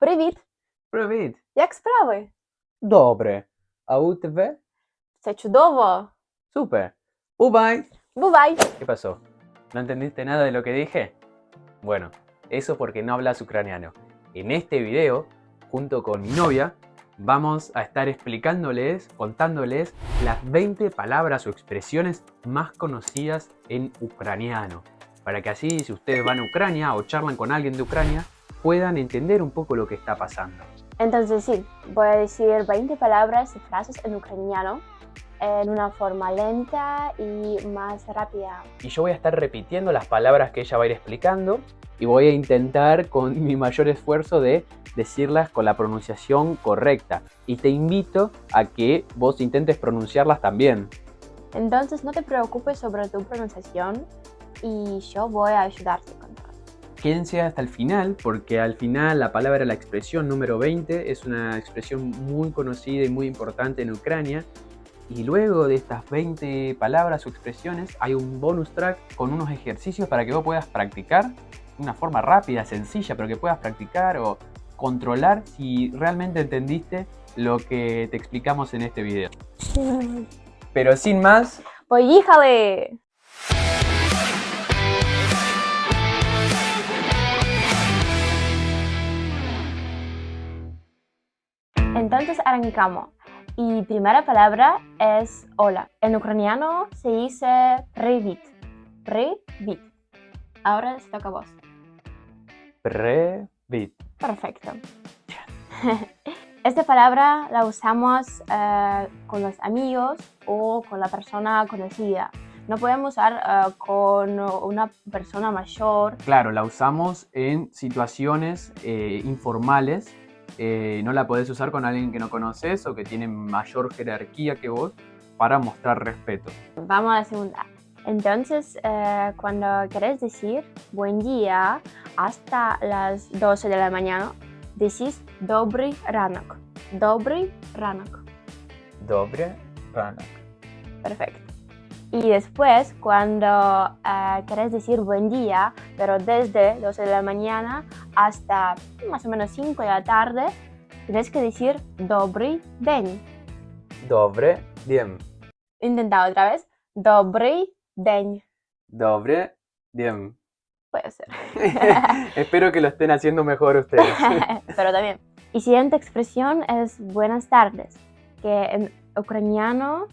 Привіт! Привіт! Як справи? Добре. А у тебе? Все чудово! Super. Bye. Бувай! ¿Qué pasó? ¿No entendiste nada de lo que dije? Bueno, eso porque no hablas ucraniano. En este video, junto con mi novia, vamos a estar explicándoles, contándoles las 20 palabras o expresiones más conocidas en ucraniano. Para que así, si ustedes van a Ucrania o charlan con alguien de Ucrania, puedan entender un poco lo que está pasando. Entonces sí, voy a decir 20 palabras y frases en ucraniano en una forma lenta y más rápida. Y yo voy a estar repitiendo las palabras que ella va a ir explicando y voy a intentar con mi mayor esfuerzo de decirlas con la pronunciación correcta. Y te invito a que vos intentes pronunciarlas también. Entonces no te preocupes sobre tu pronunciación y yo voy a ayudarte con todo. Quédense hasta el final porque al final la palabra, la expresión número 20 es una expresión muy conocida y muy importante en Ucrania. Y luego de estas 20 palabras o expresiones hay un bonus track con unos ejercicios para que vos puedas practicar de una forma rápida, sencilla, pero que puedas practicar o controlar si realmente entendiste lo que te explicamos en este video. Pero sin más, ¡Поїхали! Entonces arrancamos. Y primera palabra es hola. En ucraniano se dice привіт. Привіт. Ahora se toca a vos. Привіт. Perfecto. Esta palabra la usamos con los amigos o con la persona conocida. No podemos usar con una persona mayor. Claro, la usamos en situaciones informales. No la podés usar con alguien que no conoces o que tiene mayor jerarquía que vos para mostrar respeto. Vamos a la segunda. Entonces, cuando querés decir buen día hasta las 12 de la mañana, decís добрий ранок. Добрий ранок. Dobre rana. Perfecto. Y después, cuando querés decir buen día, pero desde 12 de la mañana hasta más o menos 5 de la tarde, tienes que decir добрий день. Dobre diem. Intenta otra vez. Добрий день. Dobre diem. Puede ser. Espero que lo estén haciendo mejor ustedes. Pero también. Y siguiente expresión es buenas tardes, que en ucraniano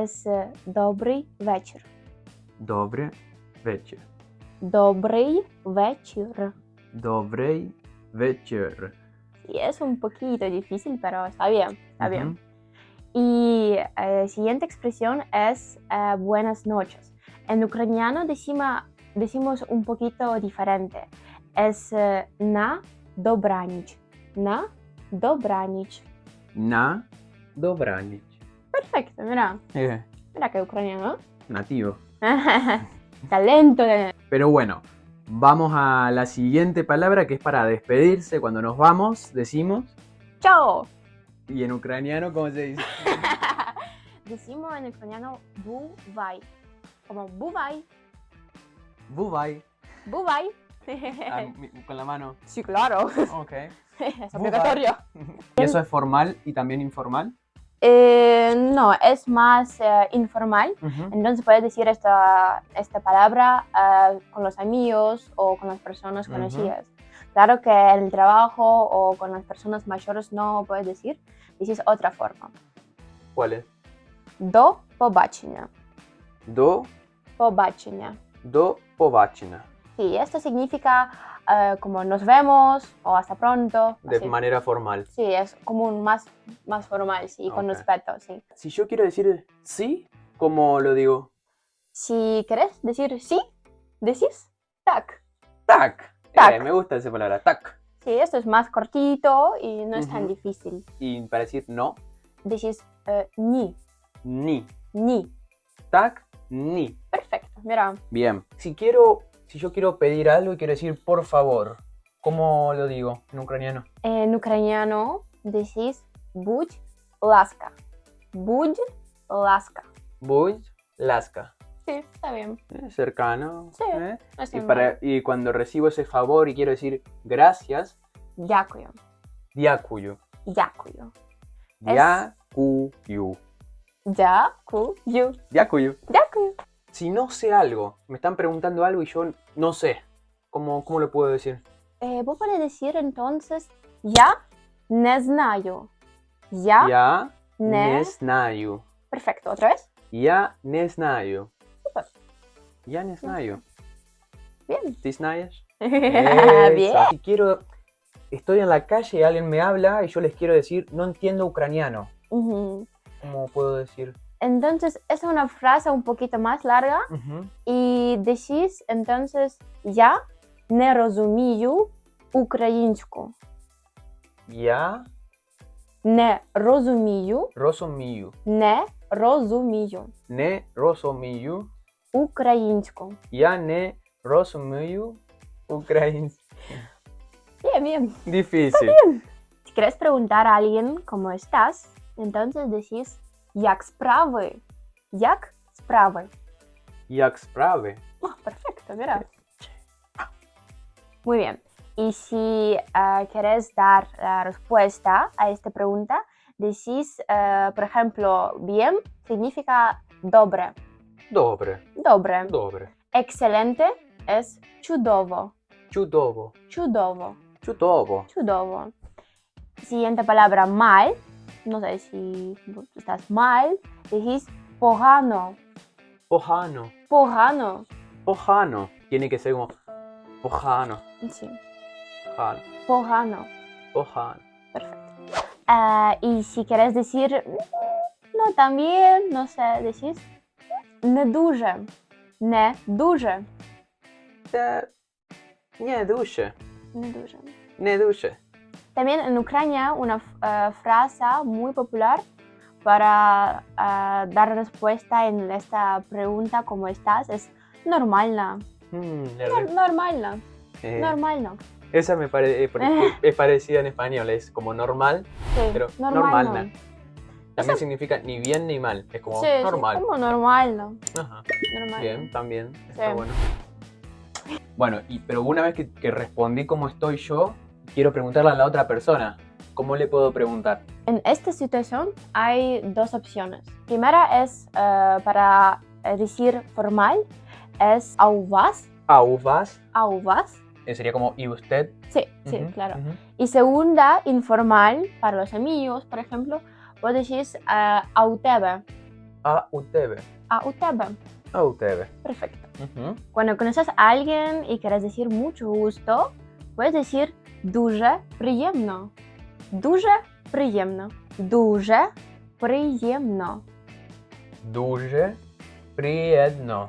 es добрий вечір. Dobre вечір. Добрий вечір. Добрий вечір. Sí, es un poquito difícil, pero está bien, está bien. Ujú. Y siguiente expresión es buenas noches. En ucraniano decimos un poquito diferente. Es на добраніч. На добраніч. Na добраніч. Perfecto, mira. Mira que ucraniano. Nativo. Talento. Pero bueno, vamos a la siguiente palabra que es para despedirse. Cuando nos vamos, decimos. Chao. Y en ucraniano, ¿cómo se dice? Decimos en ucraniano бувай. Como buvai. Buvai. Buvai. Con la mano. Sí, claro. Ok. Es obligatorio. ¿Y eso es formal y también informal? No, es más informal. Entonces puedes decir esta palabra con los amigos o con las personas conocidas. Claro que en el trabajo o con las personas mayores no puedes decir. Dices otra forma. ¿Cuál es? До побачення. До Побачення. побачення. Sí, esto significa como nos vemos o hasta pronto. De así. manera formal. Sí, es como un más formal, sí, con Ok. respeto, sí. Si yo quiero decir sí, ¿cómo lo digo? Si querés decir sí, decís tak. Tac. Tac. Me gusta esa palabra. Tac. Sí, esto es más cortito y no es tan difícil. Y para decir no, Decís ni, ni. ni. Tac, ni. Perfecto, mira. Bien. Si yo quiero pedir algo y quiero decir por favor, ¿cómo lo digo en ucraniano? En ucraniano decís будь ласка. Будь ласка. Будь ласка. Sí, está bien. Cercano. Sí, no está Y, mal. y cuando recibo ese favor y quiero decir gracias, Дякую. Дякую. Дякую. Дякую. Дякую. Дякую. Дякую. Si no sé algo, me están preguntando algo y yo no sé, ¿cómo lo puedo decir? Vos podés decir entonces, я не знаю. Я Я не... не знаю. Perfecto, ¿otra vez? Я не знаю. Súper. Я не знаю. Bien. ¿Tú знаешь? Bien. Si estoy en la calle y alguien me habla y yo les quiero decir, no entiendo ucraniano. Ujú. ¿Cómo puedo decir? Entonces, es una frase un poquito más larga y decís entonces, я не розумію українську. Я Не розумію, розумію. не розумію Не розумію. українську. Я не розумію українську. Bien, bien. Difícil. Si quieres preguntar a alguien cómo estás, entonces decís, як справи? Як справи? Як справи? Oh, perfecto, mira. Muy bien. Y si quieres dar la respuesta a esta pregunta, decís, por ejemplo, bien significa dobre. Добре. Dobre. Добре. Excelente es чудово. Чудово. Чудово. Чудово. Чудово. Siguiente palabra, mal. No sé si estás mal. Decís pogano. Pojano. Pogano. Pojano. Tiene que ser como pojano. Sí. Pojano. Pogano. Pojano. Perfecto. Y si quieres decir no también, no sé, decís не дуже. Не дуже. Nie duše. Не дуже. Не duše. También en Ucrania una frase muy popular para dar respuesta en esta pregunta ¿cómo estás? Es нормально. Нормально. Нормально. Esa me parece es parecida en español, es como normal, Sí, pero нормально. normalna. También significa ni bien ni mal, es como Sí, normal. Sí, como normal. Ajá. Normal. Bien, también, está Sí. bueno. Bueno, pero una vez que respondí cómo estoy yo, quiero preguntarle a la otra persona, ¿cómo le puedo preguntar? En esta situación hay dos opciones. Primera es para decir formal, es a вас. ¿A uvas? A вас. Sería como ¿y usted? Sí, sí, Ujú, claro. ujú. Y segunda, informal, para los amigos, por ejemplo, vos decís a у тебе. A utebe. A у тебе. A utebe. Perfecto. Ujú. Cuando conoces a alguien y quieres decir mucho gusto, puedes decir дуже приємно. Дуже приємно. Дуже приємно. Дуже приємно.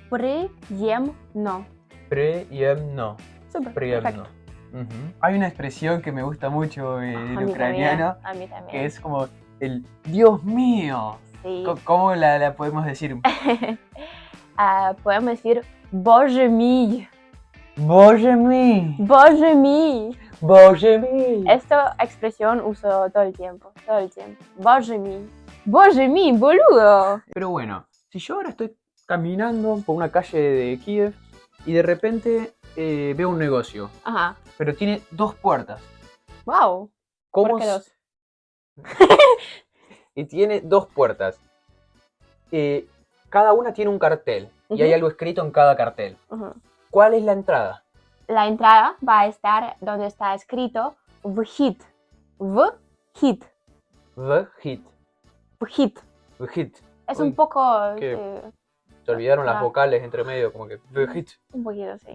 Приємно. Приємно. Súper, Приємно. perfecto. Ujú. Hay una expresión que me gusta mucho en A mí ucraniano, también. A mí también. que es como el Dios mío. Sí. ¿Cómo la podemos decir? Podemos decir Боже мій. Боже мій. Боже мій. Боже мій. Esta expresión uso todo el tiempo. Todo el tiempo. Боже мій. Боже мій, boludo. Pero bueno, si yo ahora estoy caminando por una calle de Kiev y de repente veo un negocio, Ajá. pero tiene dos puertas. Wow. ¿Cómo ¿Por qué dos? Y tiene dos puertas. Cada una tiene un cartel y hay Ujú. algo escrito en cada cartel. Ujú. ¿Cuál es la entrada? La entrada va a estar donde está escrito вхід. Вхід. Vhit. Вхід. Vhit. Es Uy, un poco... qué- Se olvidaron las Ah. vocales entre medio, como que vhit. un poquito, sí.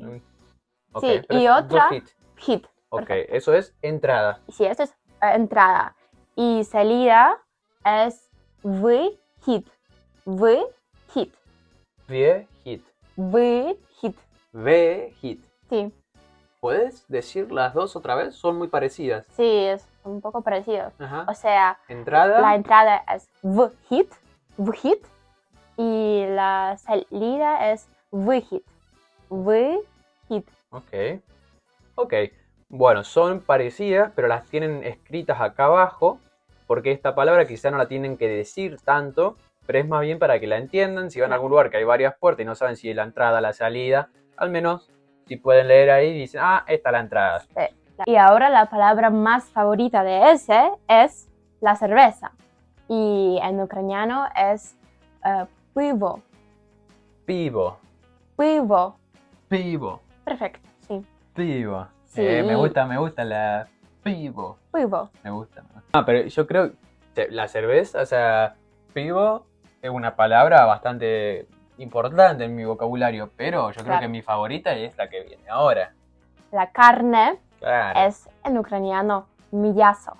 Ok, Sí, pero y es otra- vhit. Вхід. Ok, Perfecto. eso es entrada. Sí, esto es entrada. Y salida es вихід. Вихід. Vhit. Вихід. Vhit. Sí, ¿Puedes decir las dos otra vez? Son muy parecidas. sí, es un poco parecido. Ajá. O sea, Entrada. la entrada es вхід, y la salida es вихід. Вихід. Ok. Ok. Bueno, son parecidas, pero las tienen escritas acá abajo, porque esta palabra quizá no la tienen que decir tanto, pero es más bien para que la entiendan. Si van a algún lugar que hay varias puertas y no saben si es la entrada o la salida, al menos si pueden leer ahí, dicen, ah, esta es la entrada. Y ahora la palabra más favorita de ese es la cerveza. Y en ucraniano es pivo. Pivo. Pivo. Pivo. Perfecto, sí. Pivo. Sí. Me gusta la pivo. Pivo. Me gusta. Ah, pero yo creo que la cerveza, o sea, pivo es una palabra bastante importante en mi vocabulario, pero yo creo Claro. que mi favorita es la que viene ahora. La carne Claro. es en ucraniano miyaso.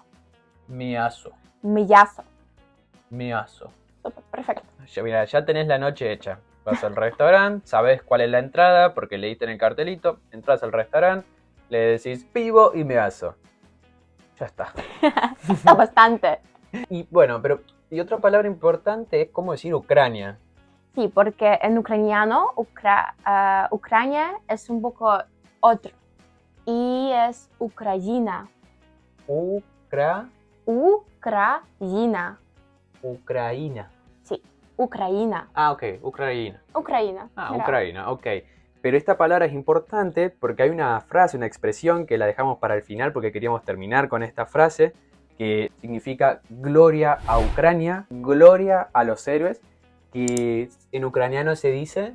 Miaso. Miyaso. Miaso. Súper, perfecto. Mira, ya tenés la noche hecha. Vas al restaurante, sabes cuál es la entrada, porque leíste en el cartelito, entras al restaurante, le decís pivo y miaso. Ya está. Está bastante. Y bueno, pero y otra palabra importante es cómo decir Ucrania. Sí, porque en ucraniano, Ucrania es un poco otro. Y es Ucrania. Ucrania. Ucraína. Sí, Ucraina. Ah, ok, Ucraína. Ucraina. Ah, mira. Ucraína, ok. Pero esta palabra es importante porque hay una frase, una expresión que la dejamos para el final porque queríamos terminar con esta frase que significa gloria a Ucrania, gloria a los héroes, que en ucraniano se dice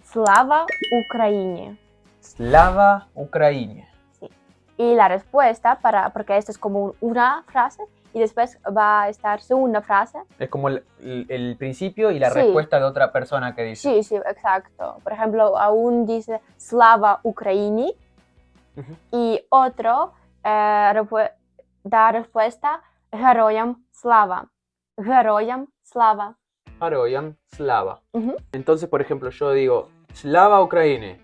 Slava Ukraini. Slava Ukraini. Sí. Y la respuesta, porque esto es como una frase y después va a estar segunda frase. Es como el principio y la Sí. respuesta de otra persona que dice. Sí, sí, exacto. Por ejemplo, aún dice Slava Ukraini Ujú. y otro da respuesta Героям Slava. Героям Slava. Haroyam Slava. Ujú. Entonces, por ejemplo, yo digo Slava Ukraini.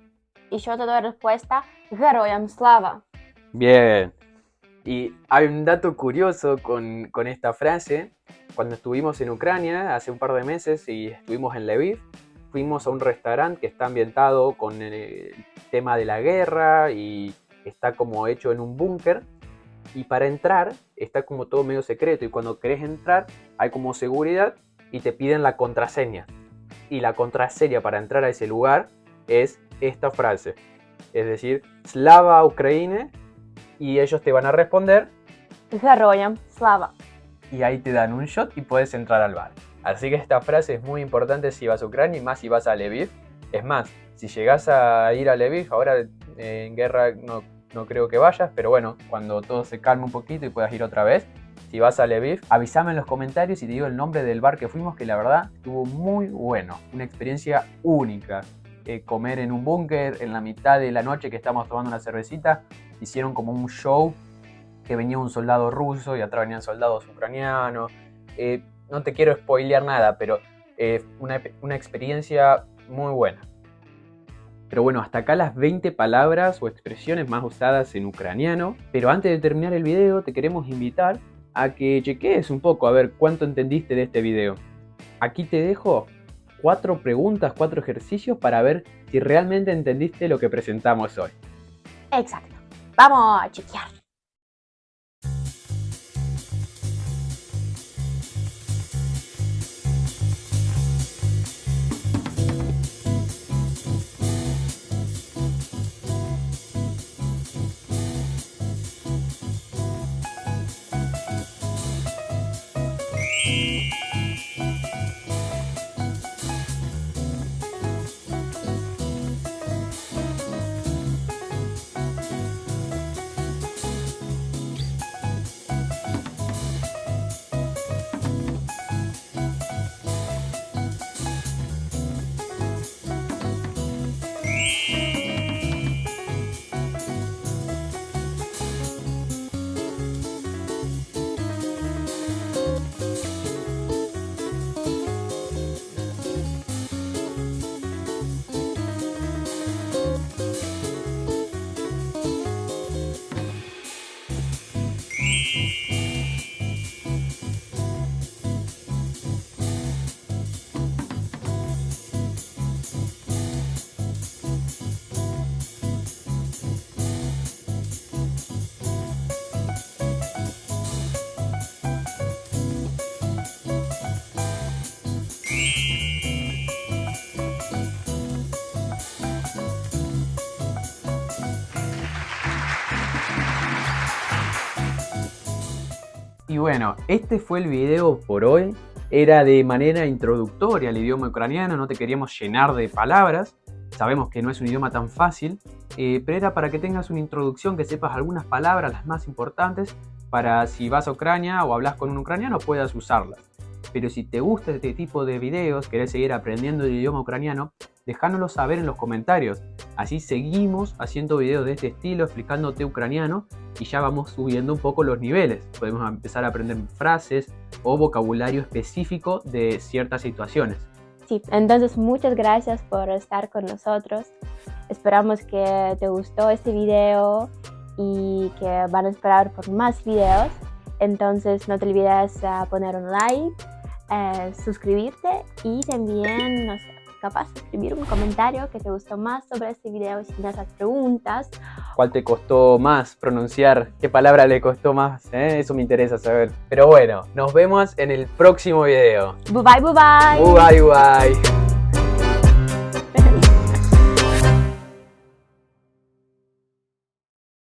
Y yo te doy respuesta Героям Slava. Bien. Y hay un dato curioso con esta frase. Cuando estuvimos en Ucrania hace un par de meses y estuvimos en Lviv, fuimos a un restaurante que está ambientado con el tema de la guerra y está como hecho en un búnker. Y para entrar está como todo medio secreto y cuando querés entrar hay como seguridad y te piden la contraseña. Y la contraseña para entrar a ese lugar es esta frase. Es decir, Slava Ukraine, y ellos te van a responder Героям Slava. y ahí te dan un shot y puedes entrar al bar. Así que esta frase es muy importante si vas a Ucrania y más si vas a Lviv. Es más, si llegás a ir a Lviv, ahora en guerra no creo que vayas, pero bueno, cuando todo se calme un poquito y puedas ir otra vez, si vas a Lviv, avísame en los comentarios y te digo el nombre del bar que fuimos, que la verdad estuvo muy bueno, una experiencia única. Comer en un búnker en la mitad de la noche que estábamos tomando una cervecita, hicieron como un show que venía un soldado ruso y atrás venían soldados ucranianos. No te quiero spoilear nada, pero una experiencia muy buena. Pero bueno, hasta acá las 20 palabras o expresiones más usadas en ucraniano. Pero antes de terminar el video te queremos invitar a que cheques un poco a ver cuánto entendiste de este video. Aquí te dejo 4 preguntas, 4 ejercicios para ver si realmente entendiste lo que presentamos hoy. Exacto. Vamos a chequear. Y bueno, este fue el video por hoy. Era de manera introductoria al idioma ucraniano, no te queríamos llenar de palabras. Sabemos que no es un idioma tan fácil, pero era para que tengas una introducción, que sepas algunas palabras, las más importantes, para si vas a Ucrania o hablas con un ucraniano puedas usarlas. Pero si te gusta este tipo de videos, querés seguir aprendiendo el idioma ucraniano, déjanoslo saber en los comentarios. Así seguimos haciendo videos de este estilo, explicándote ucraniano, y ya vamos subiendo un poco los niveles. Podemos empezar a aprender frases o vocabulario específico de ciertas situaciones. Sí, entonces muchas gracias por estar con nosotros. Esperamos que te gustó este video y que van a esperar por más videos. Entonces no te olvides poner un like, suscribirte y también, no sé, capaz de escribir un comentario que te gustó más sobre este video y si tienes preguntas. ¿Cuál te costó más pronunciar? ¿Qué palabra le costó más? Eso me interesa saber. Pero bueno, nos vemos en el próximo video. Bye bye, bye bye. Bye bye.